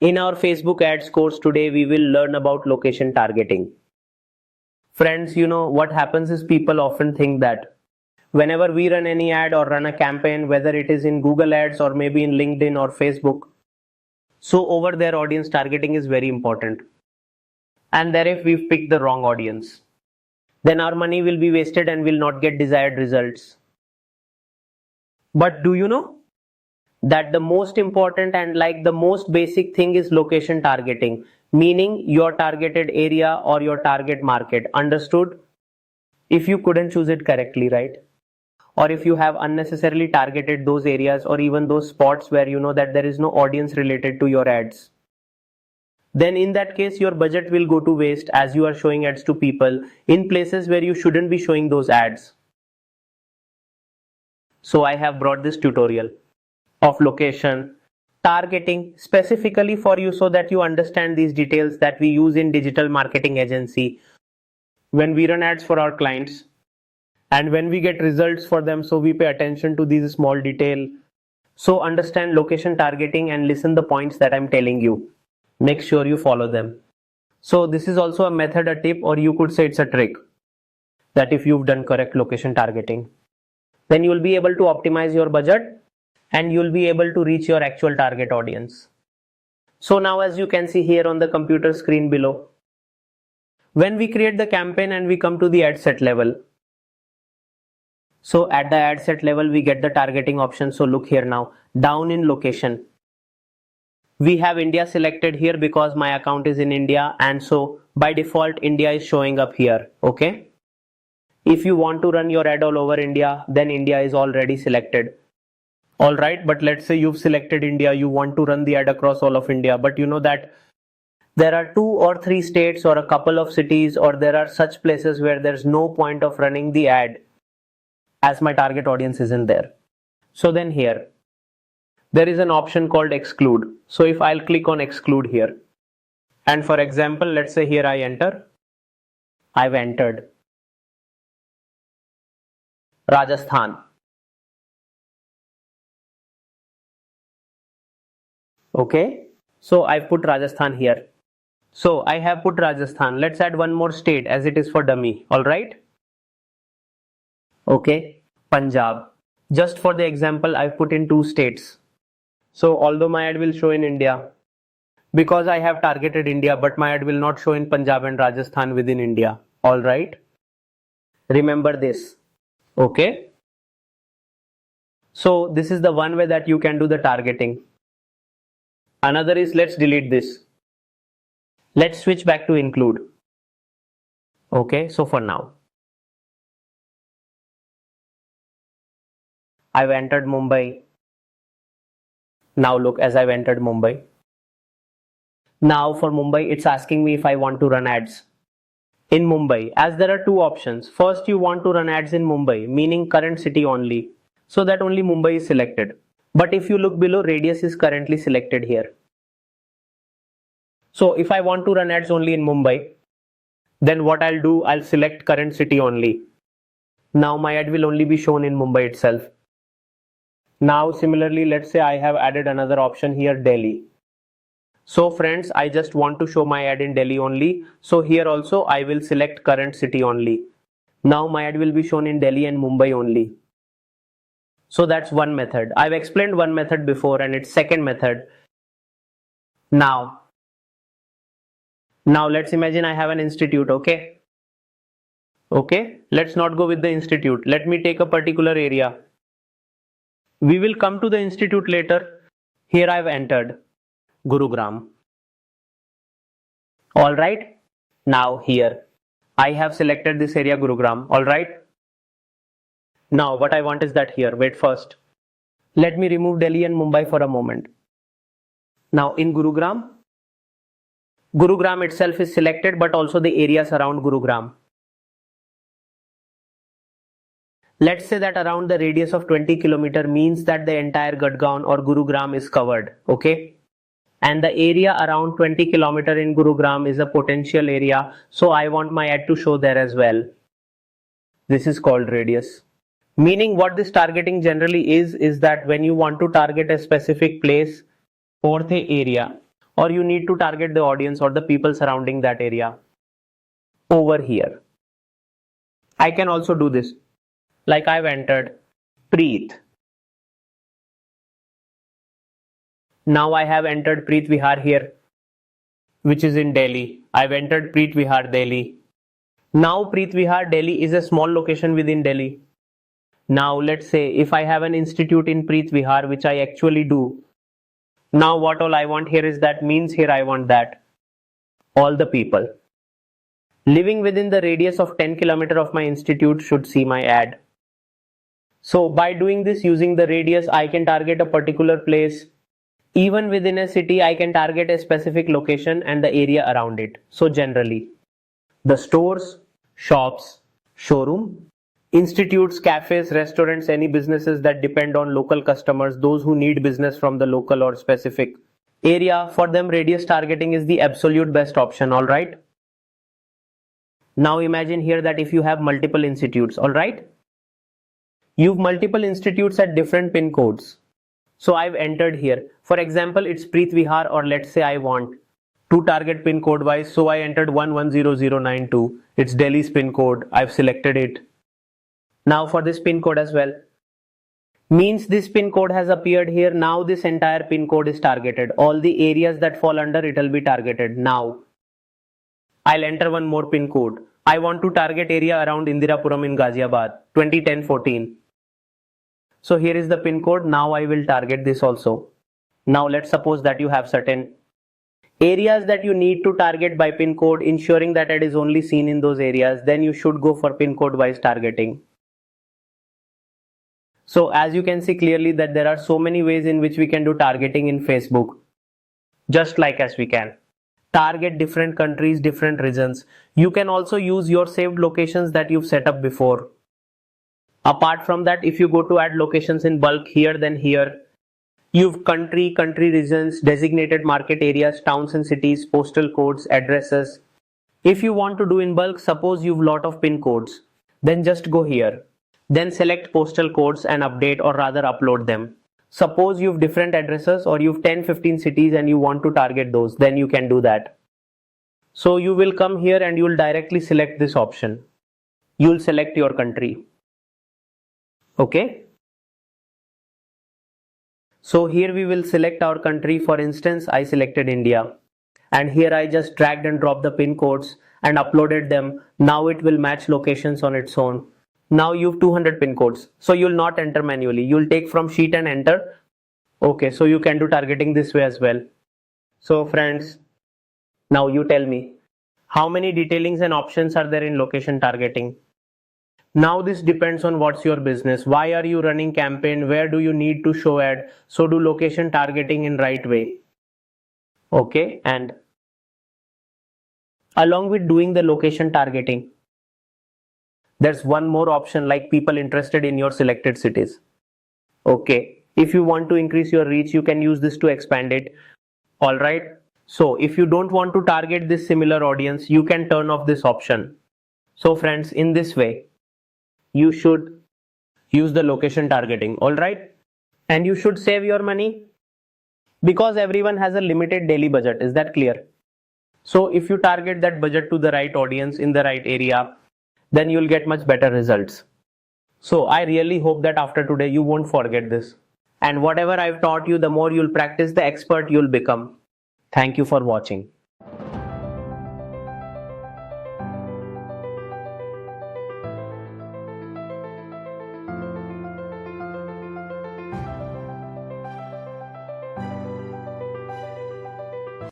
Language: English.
In our Facebook ads course today, we will learn about location targeting. Friends, what happens is people often think that whenever we run any ad or run a campaign, whether it is in Google Ads or maybe in LinkedIn or Facebook, so over there audience targeting is very important. And there if we've picked the wrong audience, then our money will be wasted and will not get desired results. But do you know that the most important and like the most basic thing is location targeting, meaning your targeted area or your target market. Understood? If you couldn't choose it correctly, right? Or if you have unnecessarily targeted those areas or even those spots where you know that there is no audience related to your ads, then in that case your budget will go to waste as you are showing ads to people in places where you shouldn't be showing those ads. So I have brought this tutorial of location targeting specifically for you so that you understand these details that we use in digital marketing agency when we run ads for our clients and when we get results for them. So we pay attention to these small detail. So understand location targeting and listen the points that I'm telling you. Make sure you follow them. So this is also a method, a tip, or you could say it's a trick that if you've done correct location targeting, then you will be able to optimize your budget and you'll be able to reach your actual target audience. So now as you can see here on the computer screen below, when we create the campaign and we come to the ad set level, so at the ad set level we get the targeting option. So look here now, down in location, we have India selected here because my account is in India, and so by default India is showing up here. Okay, if you want to run your ad all over India, then India is already selected. Alright, but let's say you've selected India, you want to run the ad across all of India, but you know that there are 2 or 3 states or a couple of cities, or there are such places where there's no point of running the ad as my target audience isn't there. So then here, there is an option called exclude. So if I'll click on exclude here, and for example, let's say here I enter, I've entered Rajasthan. Okay, so I've put Rajasthan here. So I have put Rajasthan. Let's add one more state as it is for dummy. Alright. Okay, Punjab. Just for the example, I've put in 2 states. So although my ad will show in India, because I have targeted India, but my ad will not show in Punjab and Rajasthan within India. Alright. Remember this. Okay. So this is the one way that you can do the targeting. Another is, let's delete this. Let's switch back to include. Okay, so for now, I've entered Mumbai. Now look, as I've entered Mumbai. Now for Mumbai, it's asking me if I want to run ads in Mumbai, as there are 2 options. First, you want to run ads in Mumbai, meaning current city only, so that only Mumbai is selected. But if you look below, radius is currently selected here. So if I want to run ads only in Mumbai, then what I'll do, I'll select current city only. Now my ad will only be shown in Mumbai itself. Now similarly, let's say I have added another option here, Delhi. So friends, I just want to show my ad in Delhi only. So here also I will select current city only. Now my ad will be shown in Delhi and Mumbai only. So that's one method. I've explained one method before and it's second method. Now let's imagine I have an institute, okay? Okay, let's not go with the institute. Let me take a particular area. We will come to the institute later. Here I've entered Gurugram. Alright, now here I have selected this area Gurugram. Alright. Now what I want is that here, wait first. Let me remove Delhi and Mumbai for a moment. Now in Gurugram itself is selected, but also the areas around Gurugram. Let's say that around the radius of 20 km means that the entire Gurgaon or Gurugram is covered. Okay. And the area around 20 km in Gurugram is a potential area. So I want my ad to show there as well. This is called radius. Meaning what this targeting generally is that when you want to target a specific place or the area, or you need to target the audience or the people surrounding that area over here. I can also do this. Like I've entered Preet. Now I have entered Preet Vihar here, which is in Delhi. I've entered Preet Vihar, Delhi. Now Preet Vihar, Delhi is a small location within Delhi. Now let's say if I have an institute in Preet Vihar, which I actually do. Now what all I want here is that means here I want that all the people living within the radius of 10 km of my institute should see my ad. So by doing this using the radius, I can target a particular place. Even within a city, I can target a specific location and the area around it. So generally, the stores, shops, showroom, institutes, cafes, restaurants, any businesses that depend on local customers, those who need business from the local or specific area, for them radius targeting is the absolute best option, alright? Now imagine here that if you have multiple institutes, alright? You've multiple institutes at different pin codes. So I've entered here. For example, it's Preet Vihar, or let's say I want to target pin code wise. So I entered 110092. It's Delhi's pin code. I've selected it. Now for this pin code as well. Means this pin code has appeared here. Now this entire pin code is targeted. All the areas that fall under it will be targeted. Now I'll enter one more pin code. I want to target area around Indirapuram in Ghaziabad 2010-14. So here is the pin code. Now I will target this also. Now let's suppose that you have certain areas that you need to target by pin code, ensuring that it is only seen in those areas. Then you should go for pin code wise targeting. So as you can see clearly that there are so many ways in which we can do targeting in Facebook. Just like as we can target different countries, different regions. You can also use your saved locations that you've set up before. Apart from that, if you go to add locations in bulk here, then here, you've country regions, designated market areas, towns and cities, postal codes, addresses. If you want to do in bulk, suppose you've lot of pin codes, then just go here. Then select postal codes and update, or rather upload them. Suppose you've different addresses or you've 10-15 cities and you want to target those, then you can do that. So you will come here and you'll directly select this option. You'll select your country. Okay. So here we will select our country. For instance, I selected India. And here I just dragged and dropped the pin codes and uploaded them. Now it will match locations on its own. Now you've 200 pin codes. So you'll not enter manually. You'll take from sheet and enter. Okay, so you can do targeting this way as well. So friends, now you tell me, how many detailings and options are there in location targeting? Now this depends on what's your business. Why are you running campaign? Where do you need to show ad? So do location targeting in right way. Okay, and along with doing the location targeting, there's one more option like people interested in your selected cities. Okay, if you want to increase your reach, you can use this to expand it. Alright, so if you don't want to target this similar audience, you can turn off this option. So friends, in this way, you should use the location targeting. Alright, and you should save your money because everyone has a limited daily budget. Is that clear? So if you target that budget to the right audience in the right area, then you'll get much better results. So I really hope that after today you won't forget this. And whatever I've taught you, the more you'll practice, the expert you'll become. Thank you for watching.